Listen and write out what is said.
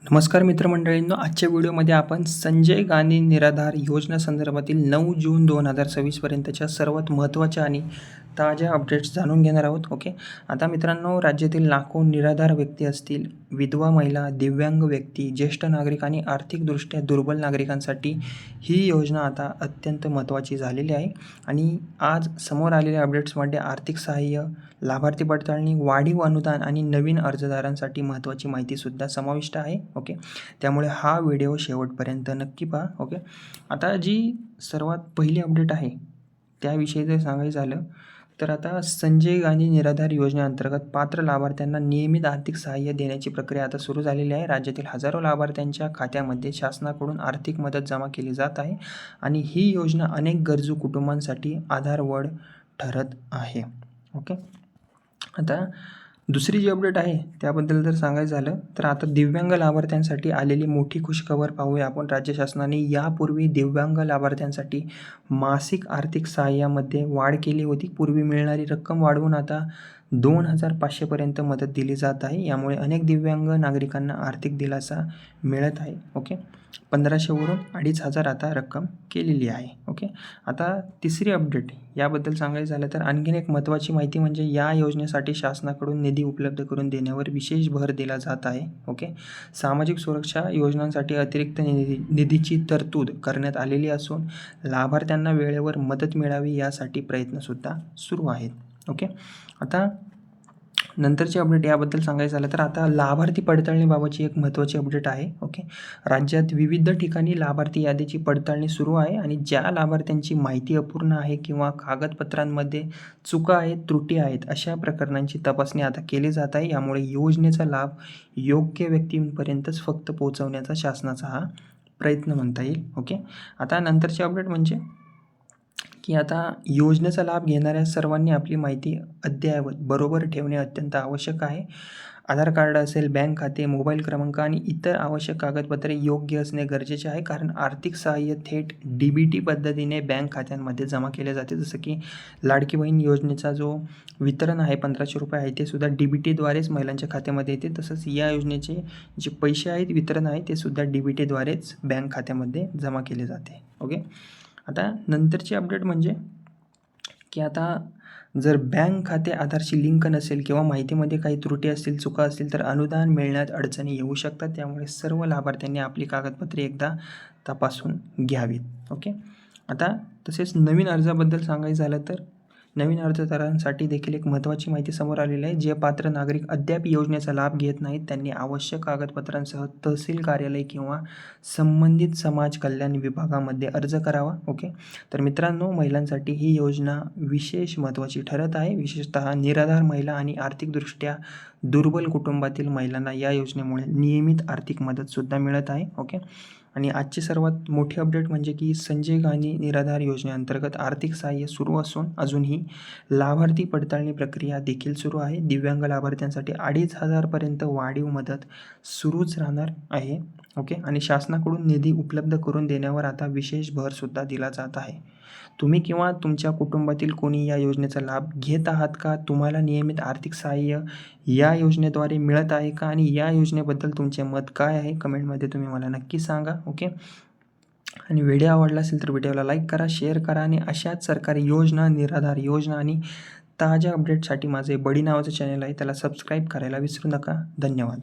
नमस्कार मित्रमंडळींनो, आजच्या व्हिडिओमध्ये आपण संजय गांधी निराधार योजना संदर्भातील 9 जून 2026 पर्यंतच्या सर्वात महत्त्वाच्या आणि ताज्या अपडेट्स जाणून घेणार आहोत. ओके, आता मित्रांनो, राज्यातील लाखो निराधार व्यक्ती असतील, विधवा महिला, दिव्यांग व्यक्ती, ज्येष्ठ नागरिक आणि आर्थिकदृष्ट्या दुर्बल नागरिकांसाठी ही योजना आता अत्यंत महत्त्वाची झालेली आहे. आणि आज समोर आलेल्या अपडेट्समध्ये आर्थिक सहाय्य, लाभार्थी पडताळणी, वाढीव अनुदान आणि नवीन अर्जदारांसाठी महत्त्वाची माहितीसुद्धा समाविष्ट आहे. ओके, त्यामुळे हा व्हिडिओ शेवटपर्यंत नक्की पहा. ओके, आता जी सर्वात पहिली अपडेट आहे त्याविषयी जर सांगायचं झालं तर आता संजय गांधी निराधार योजनेअंतर्गत पात्र लाभार्थ्यांना नियमित आर्थिक सहाय्य देण्याची प्रक्रिया आता सुरू झालेली आहे. राज्यातील हजारो लाभार्थ्यांच्या खात्यामध्ये शासनाकडून आर्थिक मदत जमा केली जात आहे आणि ही योजना अनेक गरजू कुटुंबांसाठी आधारवड ठरत आहे. ओके, आता दुसरी जी अपडेट आहे त्याबद्दल जर सांगायचं झालं तर आता दिव्यांग लाभार्थ्यांसाठी आलेली मोठी खुशखबर पाहूया आपण. राज्य शासनाने यापूर्वी दिव्यांग लाभार्थ्यांसाठी मासिक आर्थिक सहाय्यामध्ये वाढ केली होती. पूर्वी मिळणारी रक्कम वाढवून आता 2,500 पर्यंत मदत दिली जात आहे. यामुळे अनेक दिव्यांग नागरिकांना आर्थिक दिलासा मिळत आहे. ओके, 1,500 वरून 2,500 आता रक्कम केलेली आहे. ओके, आता तिसरी अपडेट याबद्दल सांगायचं झालं तर आणखीन एक महत्त्वाची माहिती म्हणजे या योजनेसाठी शासनाकडून निधी उपलब्ध करून देण्यावर विशेष भर दिला जात आहे. ओके, सामाजिक सुरक्षा योजनांसाठी अतिरिक्त निधीची तरतूद करण्यात आलेली असून लाभार्थ्यांना वेळेवर मदत मिळावी यासाठी प्रयत्नसुद्धा सुरू आहेत. ओके, आता नंतरची अपडेट याबद्दल सांगायचं झालं तर आता लाभार्थी पडताळणीबाबतची एक महत्त्वाची अपडेट आहे. ओके, राज्यात विविध ठिकाणी लाभार्थी यादीची पडताळणी सुरू आहे आणि ज्या लाभार्थ्यांची माहिती अपूर्ण आहे किंवा कागदपत्रांमध्ये चुका आहेत, त्रुटी आहेत, अशा प्रकरणांची तपासणी आता केली जात आहे. यामुळे योजनेचा लाभ योग्य व्यक्तींपर्यंतच फक्त पोहोचवण्याचा शासनाचा हा प्रयत्न म्हणता येईल. ओके, आता नंतरची अपडेट म्हणजे की आता योजनेचा लाभ घेणाऱ्या सर्वांनी आपली माहिती अद्ययावत बरोबर ठेवणे अत्यंत आवश्यक आहे. आधार कार्ड असेल, बँक खाते, मोबाईल क्रमांक आणि इतर आवश्यक कागदपत्रे योग्य असणे गरजेचे आहे. कारण आर्थिक सहाय्य थेट DBT पद्धतीने बँक खात्यांमध्ये जमा केले जाते. जसं की लाडकी बहीण योजनेचा जो वितरण आहे 1,500 रुपये आहे ते सुद्धा DBTद्वारेच महिलांच्या खात्यामध्ये येते. तसंच या योजनेचे जे पैसे आहेत, वितरण आहे ते सुद्धा DBTद्वारेच बँक खात्यामध्ये जमा केले जाते. ओके, आता नंतरची अपडेट म्हणजे की आता जर बँक खाते आधारशी लिंक नसेल किंवा माहितीमध्ये काही त्रुटी असतील, चुका असतील तर अनुदान मिळण्यात अडचणी येऊ शकतात. त्यामुळे सर्व लाभार्थ्यांनी आपली कागदपत्रे एकदा तपासून घ्यावीत. ओके, आता तसेच नवीन अर्जाबद्दल सांगायचं झालं तर नवीन अर्जदारांसाठी देखील एक महत्त्वाची माहिती समोर आलेली आहे. जे पात्र नागरिक अद्याप योजनेचा लाभ घेत नाहीत त्यांनी आवश्यक कागदपत्रांसह तहसील कार्यालय किंवा संबंधित समाज कल्याण विभागामध्ये अर्ज करावा. ओके, तर मित्रांनो, महिलांसाठी ही योजना विशेष महत्त्वाची ठरत आहे. विशेषतः निराधार महिला आणि आर्थिकदृष्ट्या दुर्बल कुटुंबातील महिलांना या योजनेमुळे नियमित आर्थिक मदतसुद्धा मिळत आहे. ओके, आणि आजची सर्वात मोठी अपडेट म्हणजे की संजय गांधी निराधार योजनेअंतर्गत आर्थिक सहाय्य सुरू असून अजूनही लाभार्थी पडताळणी प्रक्रिया देखील सुरू आहे. दिव्यांग लाभार्थ्यांसाठी 2,500 पर्यंत वाढीव मदत सुरूच राहणार आहे. ओके, आणि शासनाकडून निधी उपलब्ध करून देण्यावर आता विशेष भरसुद्धा दिला जात आहे. तुम्ही किंवा तुमच्या कुटुंबातील कोणी या योजनेचा लाभ घेत आहात का? तुम्हाला नियमित आर्थिक सहाय्य या योजनेद्वारे मिळत आहे का? आणि या योजनेबद्दल तुमचे मत काय आहे? कमेंटमध्ये तुम्ही मला नक्की सांगा. ओके, आणि व्हिडिओ आवडला असेल तर व्हिडिओला लाईक करा, शेअर करा आणि अशाच सरकारी योजना, निराधार योजना आणि ताज्या अपडेटसाठी माझे बडी नावाचं चॅनल आहे त्याला सबस्क्राईब करायला विसरू नका. धन्यवाद.